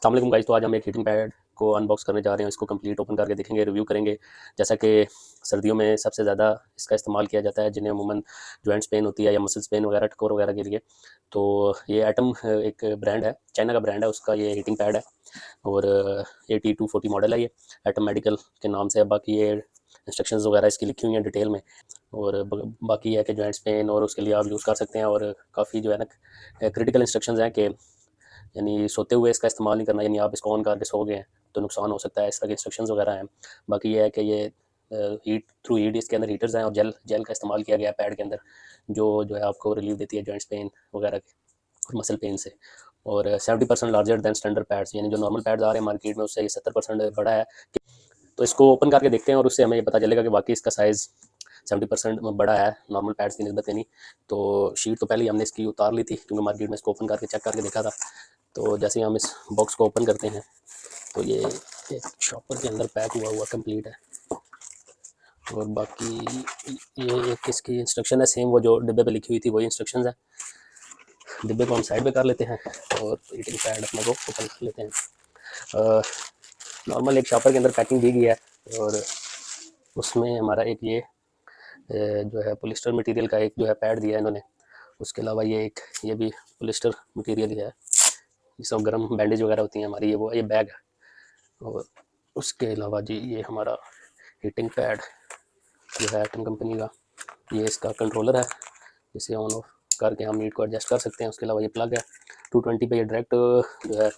अस्सलाम वालेकुम गाइस। तो आज हम एक हीटिंग पैड को अनबॉक्स करने जा रहे हैं। इसको कंप्लीट ओपन करके देखेंगे, रिव्यू करेंगे। जैसा कि सर्दियों में सबसे ज़्यादा इसका इस्तेमाल किया जाता है, जिन्हें अमूमन जॉइंट्स पेन होती है या मसल्स पेन वगैरह, टकोर वगैरह के लिए। तो ये एटम एक ब्रांड है, चाइना का ब्रांड है, उसका ये हीटिंग पैड है और 8240 मॉडल है। ये एटम मेडिकल के नाम से है। बाकी ये इंस्ट्रक्शंस वगैरह इसकी लिखी हुई हैं डिटेल में। और बाकी है कि जॉइंट्स पेन और उसके लिए आप यूज़ कर सकते हैं। और काफ़ी जो है ना क्रिटिकल इंस्ट्रक्शंस हैं कि यानी सोते हुए इसका इस्तेमाल नहीं करना, यानी आप इसको ऑन करके सो गए हैं तो नुकसान हो सकता है, इस तरह के इंस्ट्रक्शंस वगैरह हैं। बाकी ये है कि ये हीट थ्रू हीट इसके अंदर हीटर्स हैं और जेल जेल का इस्तेमाल किया गया है पैड के अंदर, जो है आपको रिलीफ देती है जॉइंट्स पेन वगैरह के और मसल पेन से। और 70% लार्जर दैन स्टैंडर्ड पैड्स, यानी जो नॉर्मल पैड्स आ रहे हैं मार्केट में उससे ये 70% बड़ा है। तो इसको ओपन करके देखते हैं और उससे हमें ये पता चलेगा कि बाकी इसका साइज़ 70% बड़ा है नॉर्मल पैड्स की निस्बत। यानी तो शीट तो पहले ही हमने इसकी उतार ली थी, क्योंकि मार्केट में इसको ओपन करके चेक करके देखा था। तो जैसे ही हम इस बॉक्स को ओपन करते हैं तो ये एक शॉपर के अंदर पैक हुआ हुआ कंप्लीट है। और बाकी ये एक इसकी इंस्ट्रक्शन है, सेम वो जो डिब्बे पे लिखी हुई थी वही इंस्ट्रक्शंस है। डिब्बे को हम साइड पे कर लेते हैं और हीटिंग पैड अपने को ओपन कर लेते हैं। नॉर्मल एक शॉपर के अंदर पैकिंग दी गई है और उसमें हमारा एक ये जो है पॉलिस्टर मटेरियल का एक जो है पैड दिया है इन्होंने। उसके अलावा ये एक ये भी पॉलिस्टर मटेरियल ही है, जिसमें गर्म बैंडेज वगैरह होती हैं हमारी, ये बैग है। और उसके अलावा जी ये हमारा हीटिंग पैड जो है एटम कंपनी का, ये इसका कंट्रोलर है, इसे ऑन ऑफ करके हम हीट को एडजस्ट कर सकते हैं। उसके अलावा ये प्लग है 220 पे, ये डायरेक्ट जो है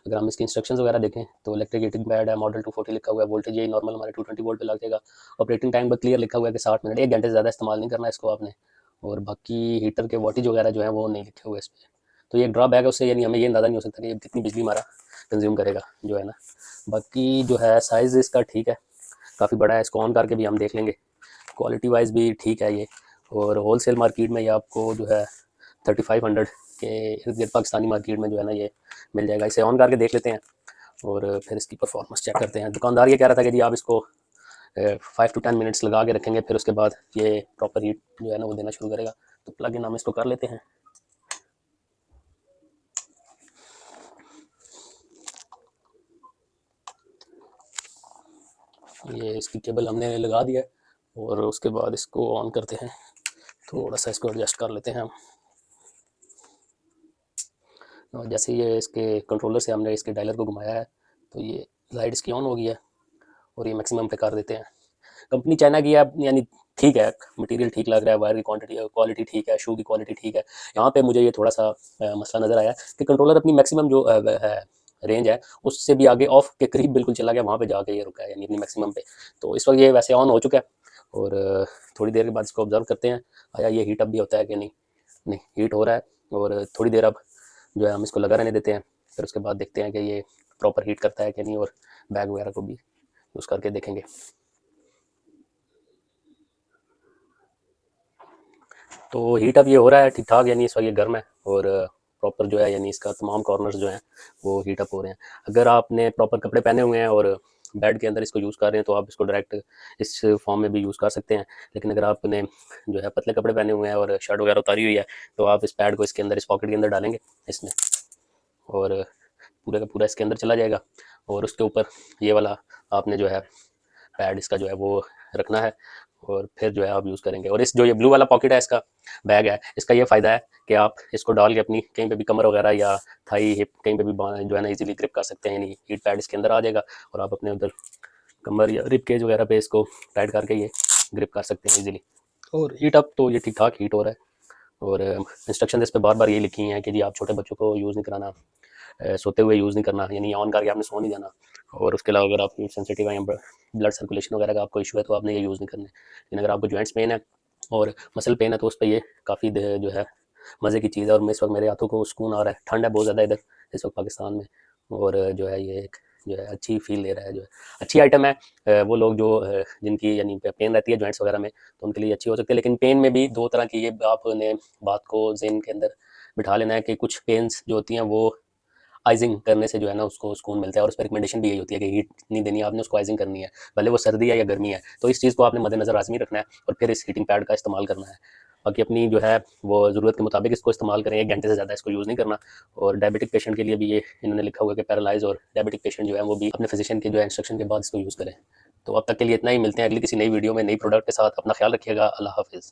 अगर हम इसके इंस्ट्रक्शंस वगैरह देखें तो इलेक्ट्रिक हीटिंग पैड है, मॉडल 240 लिखा हुआ है, वोल्टेज यही नॉर्मल हमारे 220 वोल्ट पे लगेगा। ऑपरेटिंग टाइम पर क्लियर लिखा हुआ है कि 60 मिनट, 1 घंटे से ज़्यादा इस्तेमाल नहीं करना है इसको आपने। और बाकी हीटर के वोल्टेज वगैरह जो है वो नहीं लिखे हुए इस पर। तो ये ड्रॉबैक है उससे, यानी हमें ये अंदाज़ा नहीं हो सकता कि ये कितनी बिजली हमारा कंज्यूम करेगा जो है ना। बाकी जो है साइज़ इसका ठीक है, काफ़ी बड़ा है, इसको ऑन करके भी हम देख लेंगे। क्वालिटी वाइज भी ठीक है ये। और होल सेल मार्केट में ये आपको जो है 3500 के इर्द गिर्द पाकिस्तानी मार्केट में जो है ना ये मिल जाएगा। इसे ऑन करके देख लेते हैं और फिर इसकी परफॉर्मेंस चेक करते हैं। दुकानदार ये कह रहा था कि जी आप इसको 5 to 10 मिनट्स लगा के रखेंगे, फिर उसके बाद ये प्रॉपर हीट जो है ना वो देना शुरू करेगा। तो प्लग इन हम इसको कर लेते हैं। ये इसकी केबल हमने लगा दिया और उसके बाद इसको ऑन करते हैं। थोड़ा सा इसको एडजस्ट कर लेते हैं हम। और जैसे ये इसके कंट्रोलर से हमने इसके डायलर को घुमाया है तो ये लाइट इसकी ऑन हो गई है और ये मैक्सिमम पे कर देते हैं। कंपनी चाइना की है, यानी ठीक है, मटेरियल ठीक लग रहा है, वायर की क्वालिटी ठीक है, शू की क्वालिटी ठीक है। यहाँ पे मुझे ये थोड़ा सा मसला नज़र आया कि कंट्रोलर अपनी मैक्सिमम जो है रेंज है उससे भी आगे ऑफ के करीब बिल्कुल चला गया, वहाँ पे जाके ये रुका है, यानी अपनी मैक्सिमम पे। तो इस वक्त ये वैसे ऑन हो चुका है और थोड़ी देर के बाद इसको ऑब्जर्व करते हैं आया ये हीट अप भी होता है कि नहीं। नहीं, हीट हो रहा है। और थोड़ी देर अब जो है हम इसको लगा रहने देते हैं, फिर उसके बाद देखते हैं कि ये प्रॉपर हीट करता है कि नहीं, और बैग वगैरह को भी यूज़ करके देखेंगे। तो हीट अप ये हो रहा है ठीक ठाक, यानी इस वक्त ये गर्म है और प्रॉपर जो है यानी इसका तमाम कॉर्नर्स जो हैं वो हीट अप हो रहे हैं। अगर आपने प्रॉपर कपड़े पहने हुए हैं और बेड के अंदर इसको यूज़ कर रहे हैं तो आप इसको डायरेक्ट इस फॉर्म में भी यूज़ कर सकते हैं। लेकिन अगर आपने जो है पतले कपड़े पहने हुए हैं और शर्ट वगैरह उतारी हुई है तो आप इस पैड को इसके अंदर, इस पॉकेट के अंदर डालेंगे इसमें, और पूरे का पूरा इसके अंदर चला जाएगा। और उसके ऊपर ये वाला आपने जो है पैड इसका जो है वो रखना है और फिर जो है आप यूज़ करेंगे। और इस जो ये ब्लू वाला पॉकेट है, इसका बैग है, इसका ये फ़ायदा है कि आप इसको डाल के अपनी कहीं पे भी कमर वगैरह या थाई हिप कहीं पे भी जो है ना इजीली ग्रिप कर सकते हैं, यानी हीट पैड इसके अंदर आ जाएगा और आप अपने उधर कमर या रिप केज वगैरह पे इसको टाइट करके ये ग्रिप कर सकते हैं इजीली। और हीट अप तो ये ठीक ठाक हीट हो रहा है। और इंस्ट्रक्शन इस पर बार बार ये लिखी हैं कि जी आप छोटे बच्चों को यूज़ नहीं कराना, सोते हुए यूज़ नहीं करना, यानी ऑन करके आपने सो नहीं जाना। और उसके अलावा अगर आपकी सेंसिटिव है या ब्लड सर्कुलेशन वगैरह का आपको इशू है तो आपने ये यूज़ नहीं करना है। लेकिन अगर आपको जॉइंट्स पेन है और मसल पेन है तो उस पर ये काफ़ी जो है मज़े की चीज़ है। और इस वक्त मेरे हाथों को सुकून आ रहा है, ठंड है बहुत ज़्यादा इधर इस वक्त पाकिस्तान में, और जो है ये एक जो है अच्छी फील ले रहा है, जो है अच्छी आइटम है। वो लोग जो जिनकी यानी पेन रहती है जॉइंट्स वगैरह में तो उनके लिए अच्छी हो सकती है। लेकिन पेन में भी दो तरह की, ये आपने बात को ज़हन के अंदर बिठा लेना है कि कुछ पेन्स जो होती हैं वो आइजिंग करने से जो है ना उसको सुकून मिलता है। और उस पर रिकमेंडेशन भी यही होती है कि हीट नहीं देनी है आपने, उसको आइजिंग करनी है, भले वो सर्दी है या गर्मी है। तो इस चीज़ को आपने मद्देनजर लाजमी रखना है और फिर इस हीटिंग पैड का इस्तेमाल करना है। बाकी अपनी जो है वो ज़रूरत के मुताबिक इसको इस्तेमाल करें, 1 घंटे से ज़्यादा इसको यूज़ नहीं करना। और डायबिटिक पेशेंट के लिए भी ये इन्होंने लिखा हुआ है कि पैरालाइज़ और डायबिटिक पेशेंट जो है वो भी अपने फिजिशियन के जो है इंस्ट्रक्शन के बाद इसको यूज़ करें। तो अब तक के लिए इतना ही, मिलते हैं अगली किसी नई वीडियो में नई प्रोडक्ट के साथ। अपना ख्याल रखिएगा। अल्लाह हाफ़िज़।